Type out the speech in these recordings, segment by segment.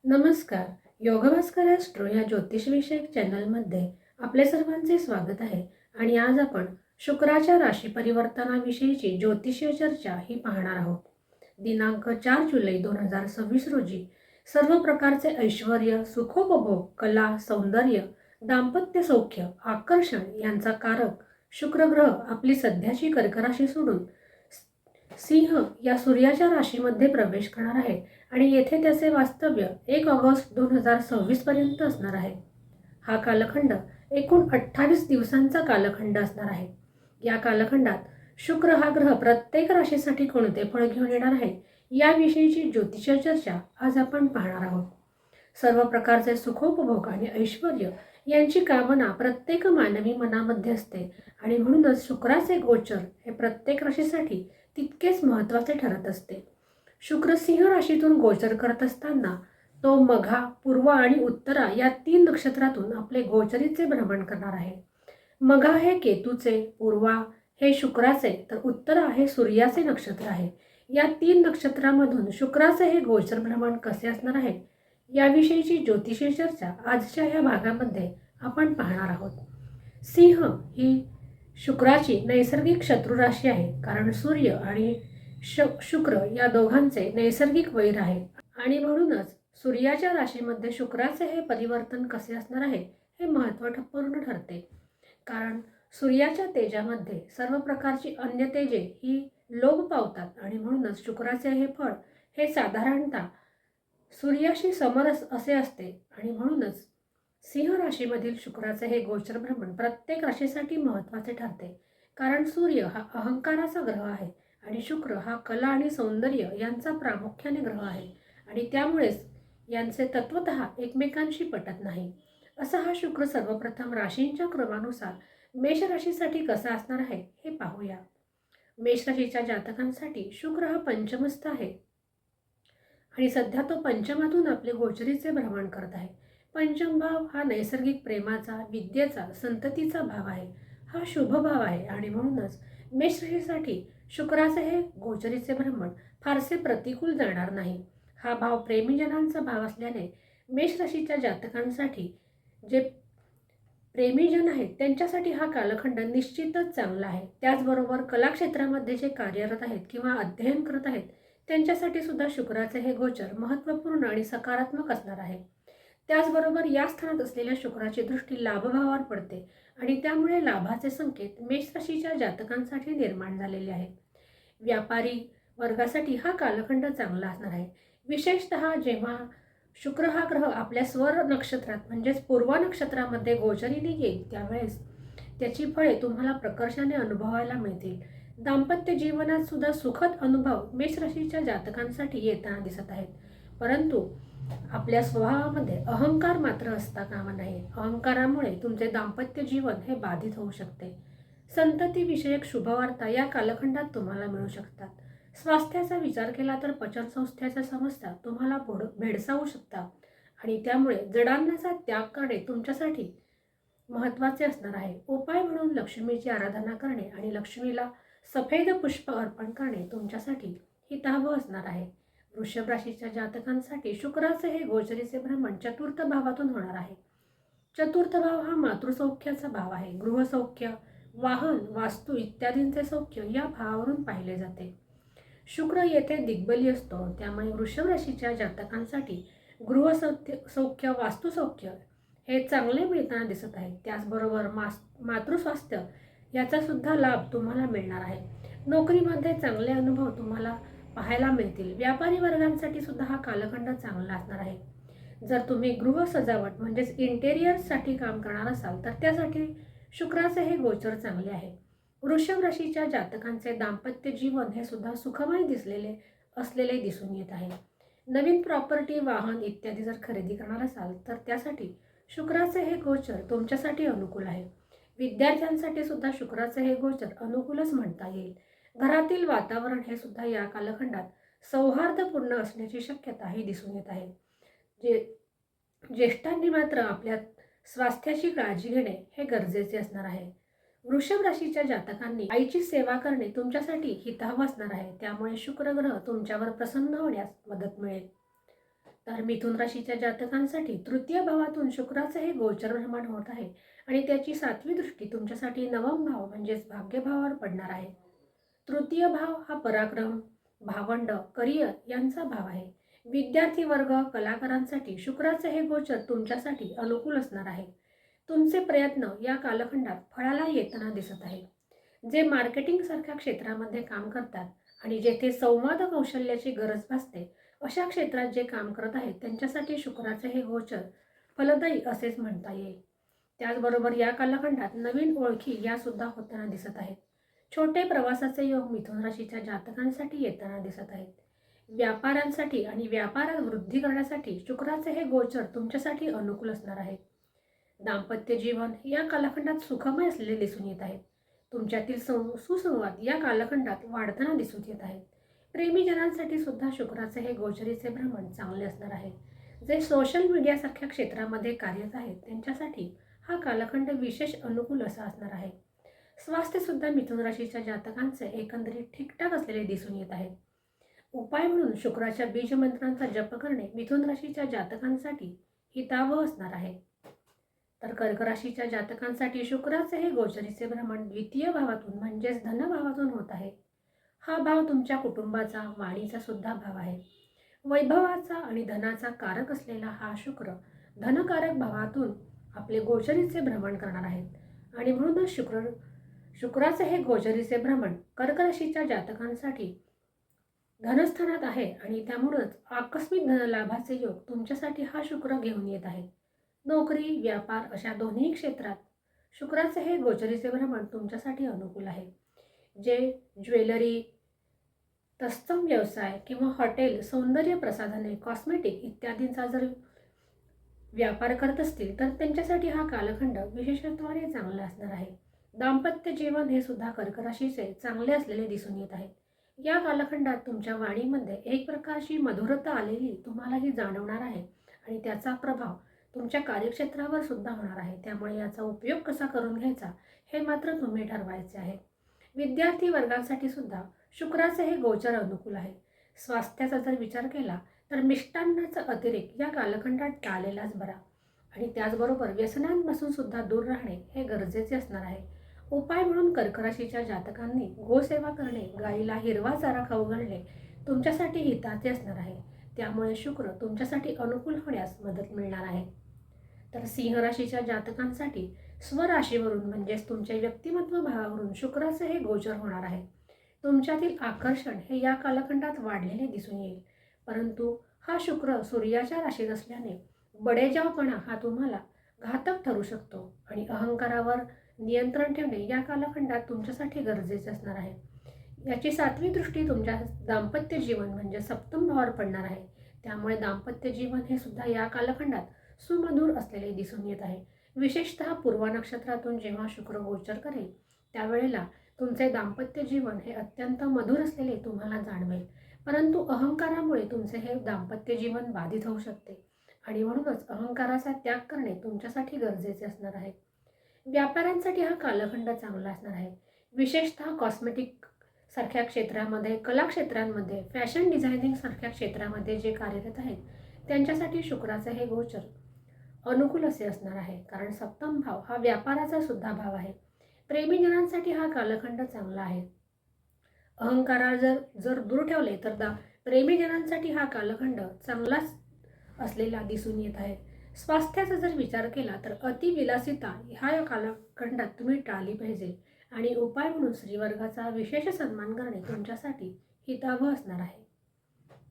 नमस्कार. योगभास्कर ॲस्ट्रो या ज्योतिषविषयक चॅनलमध्ये आपले सर्वांचे स्वागत आहे. आणि आज आपण शुक्राच्या राशी परिवर्तनाविषयीची ज्योतिषीय चर्चा ही पाहणार आहोत. दिनांक 4 जुलै 2026 रोजी सर्व प्रकारचे ऐश्वर्य, सुखोपभोग, कला, सौंदर्य, दाम्पत्य सौख्य, आकर्षण यांचा कारक शुक्र ग्रह आपली सध्याची कर्क राशी सोडून सिंह या सूर्याच्या राशीमध्ये प्रवेश करणार आहे आणि येथे त्याचे वास्तव्य 1 ऑगस्ट 2026 पर्यंत असणार आहे. हा कालखंड एकूण 28 दिवसांचा कालखंड असणार आहे. या कालखंडात शुक्र हा ग्रह प्रत्येक राशीसाठी कोणते फळ घेऊन येणार आहे याविषयीची ज्योतिषीय चर्चा आज आपण पाहणार आहोत. सर्व प्रकारचे सुखोपभोग आणि ऐश्वर्य यांची कामना प्रत्येक मानवी मनामध्ये असते आणि म्हणूनच शुक्राचे गोचर हे प्रत्येक राशीसाठी तितकेच महत्त्वाचे ठरत असते. शुक्र सिंह राशीतून गोचर करत असताना तो मघा, पूर्व आणि उत्तरा या 3 नक्षत्रातून आपले गोचरीचे भ्रमण करणार आहे. मघा हे केतूचे, पूर्वा हे शुक्राचे तर उत्तरा हे सूर्याचे नक्षत्र आहे. या 3 नक्षत्रामधून शुक्राचे हे गोचर भ्रमण कसे असणार आहे याविषयीची ज्योतिषीय चर्चा आजच्या या भागामध्ये आपण पाहणार आहोत. सिंह ही शुक्राची नैसर्गिक शत्रू राशी आहे, कारण सूर्य आणि शुक्र या दोघांचे नैसर्गिक वैर आहे आणि म्हणूनच सूर्याच्या राशीमध्ये शुक्राचे हे परिवर्तन कसे असणार आहे हे महत्त्वपूर्ण ठरते. कारण सूर्याच्या तेजामध्ये सर्व प्रकारची अन्य तेजे ही लोप पावतात आणि म्हणूनच शुक्राचे हे फळ हे साधारणतः सूर्याशी समरस असे असते आणि म्हणूनच सिंह राशीमधील शुक्राचे हे गोचर भ्रमण प्रत्येक राशीसाठी महत्त्वाचे ठरते. कारण सूर्य हा अहंकाराचा ग्रह आहे आणि शुक्र हा कला आणि सौंदर्य यांचा प्रामुख्याने ग्रह आहे आणि त्यामुळेच यांचे तत्वतः एकमेकांशी पटत नाही. असा हा शुक्र सर्वप्रथम राशींच्या क्रमानुसार मेष राशीसाठी कसा असणार आहे हे पाहूया. मेष राशीच्या जातकांसाठी शुक्र हा पंचमस्थ आहे आणि सध्या तो पंचमातून आपले गोचरीचे भ्रमण करत आहे. पंचम भाव हा नैसर्गिक प्रेमाचा, विद्येचा, संततीचा भाव आहे. हा शुभ भाव आहे आणि म्हणूनच मेष राशीसाठी शुक्राचे हे गोचरीचे भ्रमण फारसे प्रतिकूल जाणार नाही. हा भाव प्रेमीजनांचा भाव असल्याने मेष राशीच्या जातकांसाठी जे प्रेमीजन आहेत त्यांच्यासाठी हा कालखंड निश्चितच चांगला आहे. त्याचबरोबर कलाक्षेत्रामध्ये जे कार्यरत आहेत किंवा अध्ययन करत आहेत त्यांच्यासाठी सुद्धा शुक्राचे हे गोचर महत्त्वपूर्ण आणि सकारात्मक असणार आहे. त्याचबरोबर या स्थानात असलेल्या शुक्राची दृष्टी लाभभावावर पडते आणि त्यामुळे लाभाचे संकेत मेष राशीच्या जातकांसाठी निर्माण झालेले आहेत. व्यापारी वर्गासाठी हा कालखंड चांगला असणार आहे. विशेषतः जेव्हा शुक्र हा ग्रह आपल्या स्वर नक्षत्रात म्हणजेच पूर्व नक्षत्रामध्ये गोचरीने येईल त्यावेळेस त्याची फळे तुम्हाला प्रकर्षाने अनुभवायला मिळतील. दाम्पत्य जीवनात सुद्धा सुखद अनुभव मेष राशीच्या जातकांसाठी येताना दिसत आहेत. परंतु आपल्या स्वभावामध्ये अहंकार मात्र असता कामा नये. अहंकारामुळे तुमचे दाम्पत्य जीवन हे बाधित होऊ शकते. संतती विषयक शुभवार्ता या कालखंडात तुम्हाला मिळू शकतात. स्वास्थ्याचा विचार केला तर पचनसंस्थेच्या समस्या तुम्हाला भेडसावू शकतात आणि त्यामुळे जडान्नाचा त्याग करणे तुमच्यासाठी महत्त्वाचे असणार आहे. उपाय म्हणून लक्ष्मीची आराधना करणे आणि लक्ष्मीला सफेद पुष्प अर्पण करणे तुमच्यासाठी हितावह असणार आहे. वृषभ राशीच्या जातकांसाठी शुक्राचे हे गोचरीचे भ्रमण चतुर्थ भावातून होणार आहे. चतुर्थ भाव हा मातृसौख्याचा भाव आहे. गृहसौख्य, वाहन, वास्तू इत्यादींचे सौख्य या भावावरून पाहिले जाते. शुक्र येथे दिग्बली असतो, त्यामुळे वृषभ राशीच्या जातकांसाठी गृहसौख्य, वास्तुसौख्य हे चांगले मिळताना दिसत आहे. त्याचबरोबर मातृस्वास्थ्य याचा सुद्धा लाभ तुम्हाला मिळणार आहे. नोकरीमध्ये चांगले अनुभव तुम्हाला पाहायला मिळतील. व्यापारी वर्गांसाठी सुद्धा हा कालखंड चांगला असणार आहे. जर तुम्ही गृह सजावट म्हणजेच इंटेरियर्ससाठी काम करणार असाल तर त्यासाठी शुक्राचे हे गोचर चांगले आहे. वृषभ राशीच्या जातकांचे दाम्पत्य जीवन हे सुद्धा सुखमय असलेले दिसून येत आहे. नवीन प्रॉपर्टी, वाहन इत्यादी जर खरेदी करणार असाल तर त्यासाठी शुक्राचे हे गोचर तुमच्यासाठी अनुकूल आहे. विद्यार्थ्यांसाठी सुद्धा शुक्राचे हे गोचर अनुकूलच म्हणता येईल. घरातील वातावरण हे सुद्धा या कालखंडात सौहार्दपूर्ण असण्याची शक्यताही दिसून येत आहे. ज्येष्ठांनी मात्र आपल्या स्वास्थ्याची काळजी घेणे हे गरजेचे असणार आहे. वृषभ राशीच्या जातकांनी आईची सेवा करणे तुमच्यासाठी हितावह असणार आहे. त्यामुळे शुक्र ग्रह तुमच्यावर प्रसन्न होण्यास मदत मिळेल. तर मिथुन राशीच्या जातकांसाठी तृतीय भावातून शुक्राचे हे गोचर भ्रमण होत आहे आणि त्याची 7वी दृष्टी तुमच्यासाठी नवम भाव म्हणजेच भाग्यभावावर पडणार आहे. तृतीय भाव हा पराक्रम, भावंड, करिअर यांचा भाव आहे. विद्यार्थी वर्ग, कलाकारांसाठी शुक्राचे हे गोचर तुमच्यासाठी अनुकूल असणार आहे. तुमचे प्रयत्न या कालखंडात फळाला येताना दिसत आहे. जे मार्केटिंग सारख्या क्षेत्रामध्ये काम करतात आणि जेथे संवाद कौशल्याची गरज भासते अशा क्षेत्रात जे काम करत आहेत त्यांच्यासाठी शुक्राचे हे गोचर फलदायी असेच म्हणता येईल. त्याचबरोबर या कालखंडात नवीन ओळखी या सुद्धा होताना दिसत आहेत. छोटे प्रवासाचे योग मिथुन राशीच्या जातकांसाठी येताना दिसत आहेत. व्यापाऱ्यांसाठी आणि व्यापारात वृद्धी करण्यासाठी शुक्राचे हे गोचर तुमच्यासाठी अनुकूल असणार आहे. दाम्पत्य जीवन या कालखंडात सुखमय असलेले दिसून येत आहेत. तुमच्यातील सुसंवाद या कालखंडात वाढताना दिसून येत आहेत. प्रेमीजनांसाठी सुद्धा शुक्राचे हे गोचरीचे भ्रमण चांगले असणार आहे. जे सोशल मीडियासारख्या क्षेत्रामध्ये कार्यरत आहेत त्यांच्यासाठी हा कालखंड विशेष अनुकूल असा असणार आहे. स्वास्थ्य सुद्धा मिथुन राशीच्या जातकांचे एकंदरीत ठीकठाक असलेले दिसून येत आहे. उपाय म्हणून शुक्राच्या बीज मंत्रांचा जप करणे मिथुन राशीच्या जातकांसाठी हितावह असणार आहे. तर कर्क राशीच्या जातकांसाठी शुक्राचे हे गोचरीचे भ्रमण द्वितीय भावातून म्हणजेच धनभावातून होत आहे. हा भाव तुमच्या कुटुंबाचा, वाणीचा सुद्धा भाव आहे. वैभवाचा आणि धनाचा कारक असलेला हा शुक्र धनकारक भावातून आपले गोचरीचे भ्रमण करणार आहेत आणि म्हणूनच शुक्राचे हे गोचरीचे भ्रमण कर्क राशीच्या जातकांसाठी धनस्थानात आहे आणि त्यामुळेच आकस्मिक धनलाभाचे योग तुमच्यासाठी हा शुक्र घेऊन येत आहे. नोकरी, व्यापार अशा दोन्ही क्षेत्रात शुक्राचे हे गोचरीचे भ्रमण तुमच्यासाठी अनुकूल आहे. जे ज्वेलरी, तत्सम व्यवसाय किंवा हॉटेल, सौंदर्य प्रसाधने, कॉस्मेटिक इत्यादींचा जर व्यापार करत असतील तर त्यांच्यासाठी हा कालखंड विशेषत्वाने चांगला असणार आहे. दाम्पत्य जीवन हे सुद्धा कर्क राशीचे चांगले असलेले दिसून येत आहे. या कालखंडात तुमच्या वाणीमध्ये एक प्रकारची मधुरता आलेली तुम्हालाही जाणवणार आहे आणि त्याचा प्रभाव तुमच्या कार्यक्षेत्रावर सुद्धा होणार आहे. त्यामुळे याचा उपयोग कसा करून घ्यायचा हे मात्र तुम्ही ठरवायचे आहे. विद्यार्थी वर्गांसाठी सुद्धा शुक्राचे हे गोचर अनुकूल आहे. स्वास्थ्याचा जर विचार केला तर मिष्टान्नाचा अतिरेक या कालखंडात टाळलेलाच बरा आणि त्याचबरोबर व्यसनांपासून सुद्धा दूर राहणे हे गरजेचे असणार आहे. उपाय म्हणून कर्क राशीच्या जातकांनी गोसेवा करणे, गाईला हिरवा चारा खाऊ घालणे तुमच्यासाठी हिताचे असणार आहे. त्यामुळे शुक्र तुमच्यासाठी अनुकूल होण्यास मदत मिळणार आहे. तर सिंह राशीच्या जातकांसाठी स्वराशीवरून म्हणजेच तुमच्या व्यक्तिमत्व भावावरून शुक्राचे हे गोचर होणार आहे. तुमच्यातील आकर्षण हे या कालखंडात वाढलेले दिसून येईल. परंतु हा शुक्र सूर्याच्या राशीत असल्याने बडेजावपणा हा तुम्हाला घातक ठरू शकतो आणि अहंकारावर नियंत्रण ठेवणे या कालखंडात तुमच्यासाठी गरजेचे असणार आहे. याची 7वी दृष्टी तुमच्या दाम्पत्य जीवन म्हणजे सप्तम भावावर पडणार आहे. त्यामुळे दाम्पत्य जीवन हे सुद्धा या कालखंडात सुमधुर असलेले दिसून येत आहे. विशेषतः पूर्वा नक्षत्रातून जेव्हा शुक्र गोचर करेल त्यावेळेला तुमचे दाम्पत्य जीवन हे अत्यंत मधुर असलेले तुम्हाला जाणवेल. परंतु अहंकारामुळे तुमचे हे दाम्पत्य जीवन बाधित होऊ शकते आणि म्हणूनच अहंकाराचा त्याग करणे तुमच्यासाठी गरजेचे असणार आहे. व्यापाऱ्यांसाठी हा कालखंड चांगला असणार आहे. विशेषतः कॉस्मेटिक सारख्या क्षेत्रामध्ये, कला क्षेत्रांमध्ये, फॅशन डिझायनिंग सारख्या क्षेत्रामध्ये जे कार्यरत आहेत त्यांच्यासाठी शुक्राचे हे गोचर अनुकूल असे असणार आहे. कारण सप्तम भाव हा व्यापाराचा सुद्धा भाव आहे. प्रेमीजनांसाठी हा कालखंड चांगला आहे. अहंकारा जर दूर ठेवले तर प्रेमीजनांसाठी हा कालखंड चांगलाच असलेला दिसून येत आहे. स्वास्थ्याचा जर विचार केला तर अतिविलासिता ह्या कालखंडात तुम्ही टाळली पाहिजे आणि उपाय म्हणून स्त्रीवर्गाचा विशेष सन्मान करणे तुमच्यासाठी हितावह असणार आहे.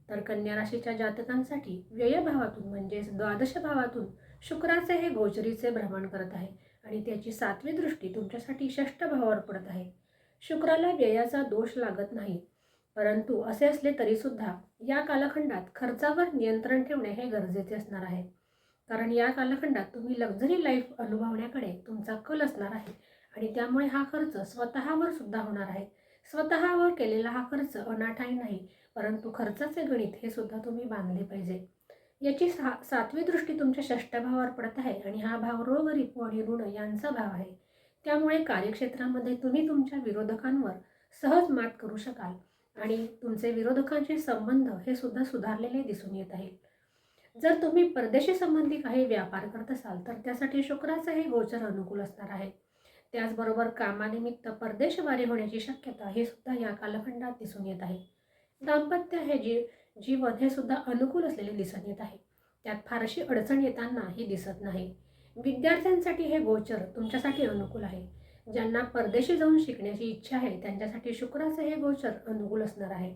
तर कन्या राशीच्या जातकांसाठी व्ययभावातून म्हणजेच द्वादश भावातून शुक्राचे हे गोचरीचे भ्रमण करत आहे आणि त्याची 7वी दृष्टी तुमच्यासाठी षष्ठ भावावर पडत आहे. शुक्राला व्ययाचा दोष लागत नाही, परंतु असे असले तरीसुद्धा या कालखंडात खर्चावर नियंत्रण ठेवणे हे गरजेचे असणार आहे. कारण या कालखंडात तुम्ही लक्झरी लाईफ अनुभवण्याकडे तुमचा कल असणार आहे आणि त्यामुळे हा खर्च स्वतःवर सुद्धा होणार आहे. स्वतःवर केलेला हा खर्च अनाठाई नाही, परंतु खर्चाचे गणित हे सुद्धा तुम्ही बांधले पाहिजे. याची 7वी दृष्टी तुमच्या षष्ठ भावावर पडत आहे आणि हा भाव रोग, रिपू आणि ऋण यांचा भाव आहे. त्यामुळे कार्यक्षेत्रामध्ये तुम्ही तुमच्या विरोधकांवर सहज मात करू शकाल आणि तुमचे विरोधकांचे संबंध हे सुद्धा सुधारलेले दिसून येत आहे. जर तुम्ही परदेशी संबंधी काही व्यापार करत असाल तर त्यासाठी शुक्राचं हे गोचर अनुकूल असणार आहे. त्याचबरोबर कामानिमित्त परदेशवारी होण्याची शक्यता हे सुद्धा या कालखंडात दिसून येत आहे. दाम्पत्य हे जीवन हे सुद्धा अनुकूल असलेले दिसून येत आहे. त्यात फारशी अडचण येतानाही दिसत नाही. विद्यार्थ्यांसाठी हे गोचर तुमच्यासाठी अनुकूल आहे. ज्यांना परदेशी जाऊन शिकण्याची इच्छा आहे त्यांच्यासाठी शुक्राचे हे गोचर अनुकूल असणार आहे.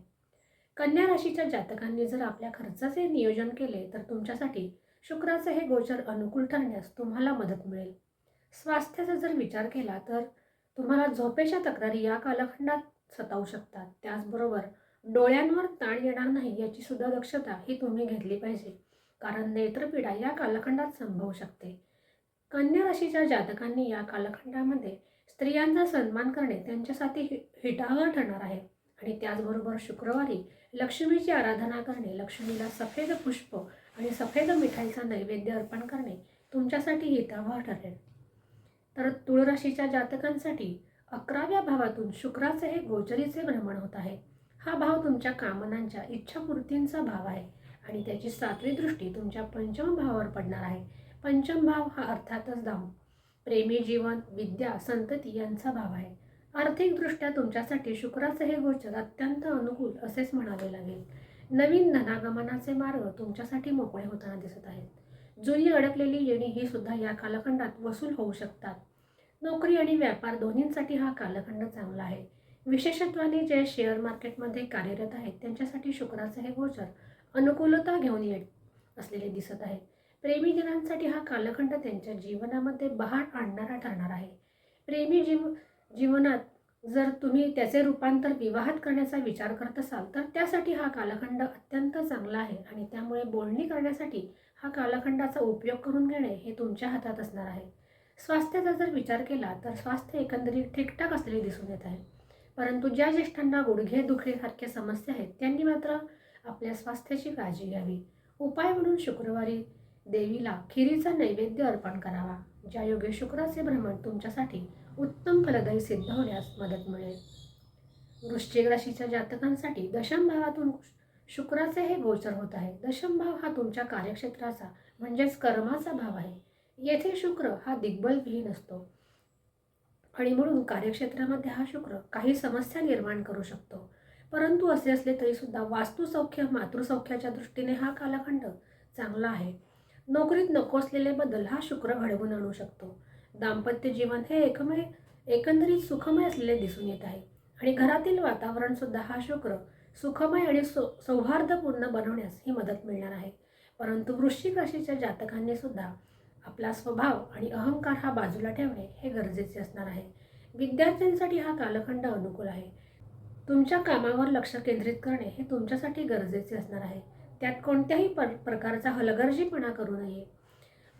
कन्या राशीच्या जातकांनी जर आपल्या खर्चाचे नियोजन केले तर तुमच्यासाठी शुक्राचे हे गोचर अनुकूल ठरण्यास तुम्हाला मदत मिळेल. स्वास्थ्याचा जर विचार केला तर तुम्हाला झोपेच्या तक्रारी या कालखंडात सतावू शकतात. त्याचबरोबर डोळ्यांवर ताण येणार नाही याची सुद्धा दक्षता ही तुम्ही घेतली पाहिजे, कारण नेत्रपीडा या कालखंडात संभवू शकते. कन्या राशीच्या जातकांनी या कालखंडामध्ये स्त्रियांचा सन्मान करणे त्यांच्यासाठी हितावह ठरणार आहे. आणि त्याचबरोबर शुक्रवारी लक्ष्मीची आराधना करणे, लक्ष्मीला सफेद पुष्प आणि सफेद मिठाईचा नैवेद्य अर्पण करणे तुमच्यासाठी हितावह ठरेल. तर तुळ राशीच्या जातकांसाठी 11व्या भावातून शुक्राचे हे गोचरीचे भ्रमण होत आहे. हा भाव तुमच्या कामनांच्या इच्छापूर्तींचा भाव आहे आणि त्याची 7वी दृष्टी तुमच्या पंचम भावावर पडणार आहे. पंचम भाव हा अर्थातच प्रेमी जीवन, विद्या, संतती यांचा भाव आहे. आर्थिकदृष्ट्या तुमच्यासाठी शुक्राचे हे गोचर अत्यंत अनुकूल असेच म्हणावे लागेल. नवीन धनागमनाचे मार्ग तुमच्यासाठी मोकळे होताना दिसत आहेत. जुनी अडकलेली येणी ही सुद्धा या कालखंडात वसूल होऊ शकतात. नोकरी आणि व्यापार दोन्हींसाठी हा कालखंड चांगला आहे. विशेषत्वाने जे शेअर मार्केटमध्ये कार्यरत आहेत त्यांच्यासाठी शुक्राचे हे गोचर अनुकूलता घेऊन येत असलेले दिसत आहे. प्रेमीजनांसाठी हा कालखंड त्यांच्या जीवनामध्ये बहार आणणारा ठरणार आहे. प्रेमी जीवनात जर तुम्ही त्याचे रूपांतर विवाहात करण्याचा विचार करत असाल तर त्यासाठी हा कालखंड अत्यंत चांगला आहे आणि त्यामुळे बोलणी करण्यासाठी हा कालखंडाचा उपयोग करून घेणे हे तुमच्या हातात असणार आहे. स्वास्थ्याचा जर विचार केला तर स्वास्थ्य एकंदरीत ठीकठाक असलेले दिसून येत आहे. परंतु ज्या ज्येष्ठांना गुडघे दुखीसारख्या समस्या आहेत त्यांनी मात्र आपल्या स्वास्थ्याची काळजी घ्यावी. उपाय म्हणून शुक्रवारी देवीला खिरीचा नैवेद्य अर्पण करावा. ज्यायोगे शुक्राचे भ्रमण तुमच्यासाठी उत्तम फलदायी सिद्ध होण्यास मदत मिळेल. वृश्चिक राशीच्या जातकांसाठी दशम भावातून शुक्राचे हे गोचर होत आहे. दशम भाव हा तुमच्या कार्यक्षेत्राचा म्हणजेच कर्माचा भाव आहे. येथे शुक्र हा दिग्बलविहीन असतो आणि म्हणून कार्यक्षेत्रामध्ये हा शुक्र काही समस्या निर्माण करू शकतो. परंतु असे असले तरी सुद्धा वास्तुसौख्य, मातृसौख्याच्या दृष्टीने हा कालखंड चांगला आहे. नोकरीत नको असलेले बदल हा शुक्र घडवून आणू शकतो. दाम्पत्य जीवन हे एकंदरीत सुखमय असलेले दिसून येत आहे आणि घरातील वातावरण सुद्धा हा शुक्र सुखमय आणि सौहार्दपूर्ण बनवण्यास ही मदत मिळणार आहे. परंतु वृश्चिक राशीच्या जातकांनी सुद्धा आपला स्वभाव आणि अहंकार हा बाजूला ठेवणे हे गरजेचे असणार आहे. विद्यार्थ्यांसाठी हा कालखंड अनुकूल आहे. तुमच्या कामावर लक्ष केंद्रित करणे हे तुमच्यासाठी गरजेचे असणार आहे. त्यात कोणत्याही प्रकारचा हलगर्जीपणा करू नये.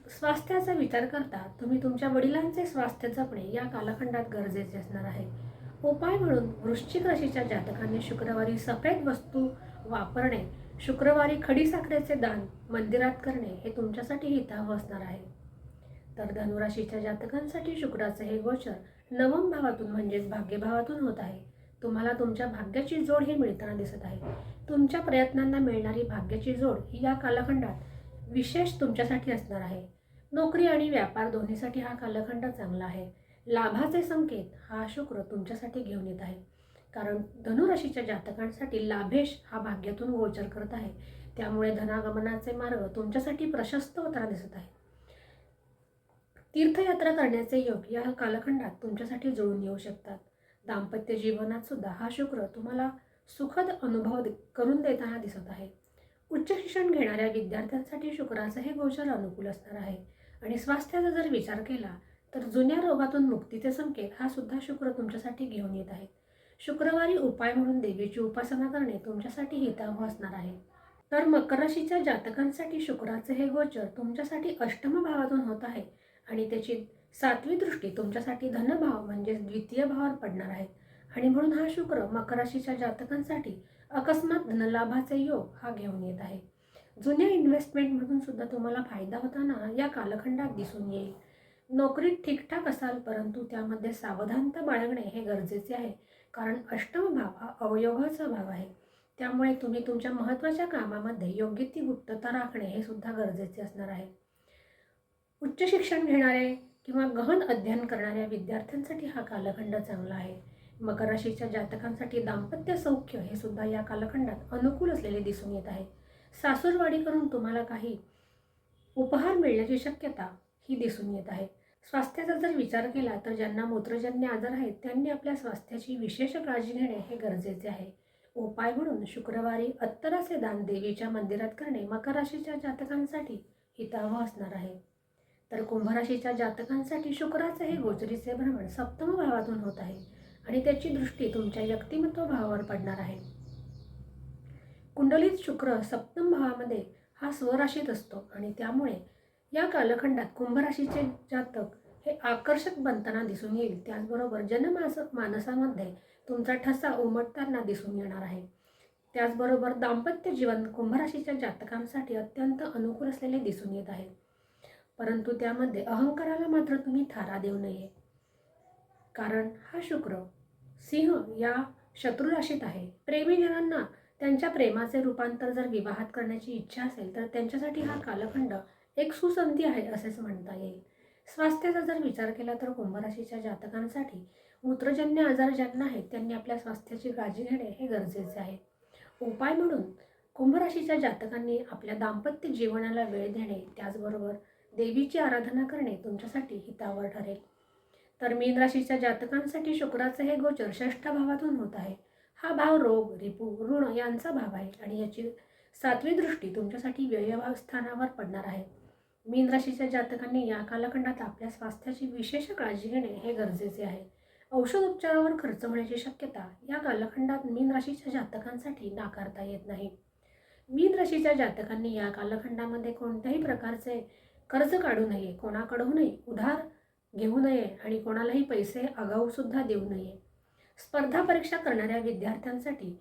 स्वास्थ्याचा विचार करता तुम्ही तुमच्या वडिलांचे स्वास्थ्य जपणे या कालखंडात गरजेचे असणार आहे. उपाय म्हणून वृश्चिक राशीच्या जातकांनी शुक्रवारी सफेद वस्तू वापरणे, शुक्रवारी खडीसाखरेचे दान मंदिरात करणे हे तुमच्यासाठी हितावह असणार आहे. तर धनुराशीच्या जातकांसाठी शुक्राचे हे गोचर नवम भावातून म्हणजेच भाग्यभावातून होत आहे. तुम्हाला तुमच्या भाग्याची जोड ही मिळताना दिसत आहे. तुमच्या प्रयत्नांना मिळणारी भाग्याची जोड ही या कालखंडात विशेष तुमच्यासाठी असणार आहे. नोकरी आणि व्यापार दोन्हीसाठी हा कालखंड चांगला आहे. लाभाचे संकेत हा शुक्र तुमच्यासाठी घेऊन येत आहे, कारण धनुराशीच्या जातकांसाठी लाभेश हा भाग्यातून गोचर करत आहे. त्यामुळे धनागमनाचे मार्ग तुमच्यासाठी प्रशस्त होताना दिसत आहे. तीर्थयात्रा करण्याचे योग या कालखंडात तुमच्यासाठी जुळून येऊ शकतात. दाम्पत्य जीवनात सुद्धा हा शुक्र तुम्हाला सुखद अनुभव करून देताना दिसत आहे. उच्च शिक्षण घेणाऱ्या विद्यार्थ्यांसाठी शुक्राचे हे गोचर अनुकूल असणार आहे आणि स्वास्थ्याचा जर विचार केला तर जुन्या रोगातून मुक्तीचे संकेत हा सुद्धा शुक्र तुमच्यासाठी घेऊन येत आहे. शुक्रवारी उपाय म्हणून देवीची उपासना करणे तुमच्यासाठी हितावह असणार आहे. तर मकर राशीच्या जातकांसाठी शुक्राचे हे गोचर तुमच्यासाठी अष्टम भावातून होत आहे आणि त्याची 7वी दृष्टी तुमच्यासाठी धनभाव म्हणजे द्वितीय भावावर पडणार आहे आणि म्हणून हा शुक्र मकर राशीच्या जातकांसाठी अकस्मात धनलाभाचे योग हा घेऊन येत आहे. जुन्या इन्व्हेस्टमेंटमधून सुद्धा तुम्हाला फायदा होताना या कालखंडात दिसून येईल. नोकरीत ठीकठाक असाल, परंतु त्यामध्ये सावधानता बाळगणे हे गरजेचे आहे, कारण अष्टम भाव हा अवयोगाचा भाव आहे. त्यामुळे तुम्ही तुमच्या महत्त्वाच्या कामामध्ये योग्य ती गुप्तता राखणे हे सुद्धा गरजेचे असणार आहे. उच्च शिक्षण घेणारे किंवा गहन अध्ययन करणाऱ्या विद्यार्थ्यांसाठी हा कालखंड चांगला आहे. मकर राशीच्या जातकांसाठी दाम्पत्य सौख्य हे सुद्धा या कालखंडात अनुकूल असलेले दिसून येत आहे. सासूरवाडी करून तुम्हाला काही उपहार मिळण्याची शक्यता ही दिसून येत आहे. स्वास्थ्याचा जर विचार केला तर ज्यांना मूत्रजन्य आजार आहेत त्यांनी आपल्या स्वास्थ्याची विशेष काळजी घेणे हे गरजेचे आहे. उपाय म्हणून शुक्रवारी अत्तराचे दान देवीच्या मंदिरात करणे मकर राशीच्या जातकांसाठी हितावह असणार आहे. तर कुंभ राशीच्या जातकांसाठी शुक्राचे हे गोचरीचे भ्रमण सप्तम भावातून होत आहे आणि त्याची दृष्टी तुमच्या व्यक्तिमत्व भावावर पडणार आहे. कुंडलीत शुक्र सप्तम भावामध्ये हा स्वराशीत असतो आणि त्यामुळे या कालखंडात कुंभ राशीचे जातक हे आकर्षक बनताना दिसून येईल. त्याचबरोबर मानसामध्ये तुमचा ठसा उमटताना दिसून येणार आहे. त्याचबरोबर दाम्पत्य जीवन कुंभ राशीच्या जातकांसाठी अत्यंत अनुकूल असलेले दिसून येत आहे. परंतु त्यामध्ये अहंकाराला मात्र तुम्ही थारा देऊ नये, कारण हा शुक्र सिंह या शत्रू राशीत आहे. प्रेमीजनांना त्यांच्या प्रेमाचे रूपांतर जर विवाहात करण्याची इच्छा असेल तर त्यांच्यासाठी हा कालखंड एक सुसंधी आहे असेच म्हणता येईल. स्वास्थ्याचा जर विचार केला तर कुंभ राशीच्या जातकांसाठी मूत्रजन्य आजार ज्यांना आहेत त्यांनी आपल्या स्वास्थ्याची काळजी घेणे हे गरजेचे आहे. उपाय म्हणून कुंभ राशीच्या जातकांनी आपल्या दाम्पत्य जीवनाला वेळ देणे, त्याचबरोबर देवीची आराधना करणे तुमच्यासाठी हितावह ठरेल. तर मीन राशीच्या जातकांसाठी शुक्राचे हे गोचर षष्ठ भावातून होत आहे. हा भाव रोग, रिपू, ऋण यांचा भाव आहे आणि याची 7वी दृष्टी तुमच्यासाठी व्ययभाव स्थानावर पडणार आहे. मीन राशीच्या जातकांनी या कालखंडात आपल्या स्वास्थ्याची विशेष काळजी घेणे हे गरजेचे आहे. औषध उपचारावर खर्च होण्याची शक्यता या कालखंडात मीन राशीच्या जातकांसाठी नाकारता येत नाही. मीन राशीच्या जातकांनी या कालखंडामध्ये कोणत्याही प्रकारचे कर्ज काढू नये, कोणाकडूनही उधार घेऊ नये आणि कोणालाही पैसे आगाऊ सुद्धा देऊ नये. स्पर्धा परीक्षा करणाऱ्या विद्यार्थ्यांसाठी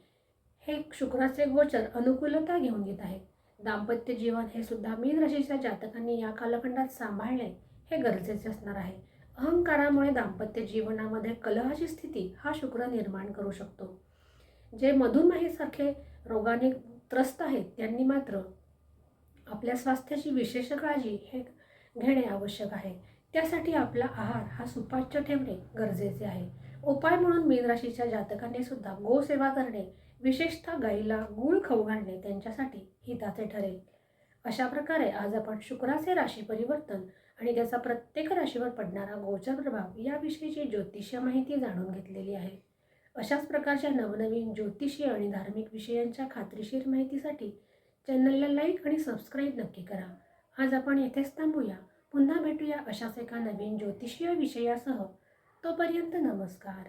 हे शुक्राचे गोचर अनुकूलता घेऊन येत आहे. दाम्पत्य जीवन हे सुद्धा मीन राशीच्या जातकांनी या कालखंडात सांभाळणे हे गरजेचे असणार आहे. अहंकारामुळे दाम्पत्य जीवनामध्ये कलहाची स्थिती हा शुक्र निर्माण करू शकतो. जे मधुमेहासारखे रोगाने त्रस्त आहेत त्यांनी मात्र आपल्या स्वास्थ्याची विशेष काळजी हे घेणे आवश्यक आहे. त्यासाठी आपला आहार हा सुपाच्य ठेवणे गरजेचे आहे. उपाय म्हणून मीन राशीच्या जातकांनी सुद्धा गोसेवा करणे, विशेषतः गाईला गूळ खाऊ घालणे त्यांच्यासाठी हिताचे ठरेल. अशा प्रकारे आज आपण शुक्राचे राशी परिवर्तन आणि त्याचा प्रत्येक राशीवर पडणारा गोचर प्रभाव याविषयीची ज्योतिषीय माहिती जाणून घेतलेली आहे. अशाच प्रकारच्या नवनवीन ज्योतिषीय आणि धार्मिक विषयांच्या खात्रीशीर माहितीसाठी चॅनलला लाईक आणि सबस्क्राईब नक्की करा. आज आपण येथेच थांबूया. पुन्हा भेटूया अशाच एका नवीन ज्योतिषीय विषयासह. तोपर्यंत नमस्कार.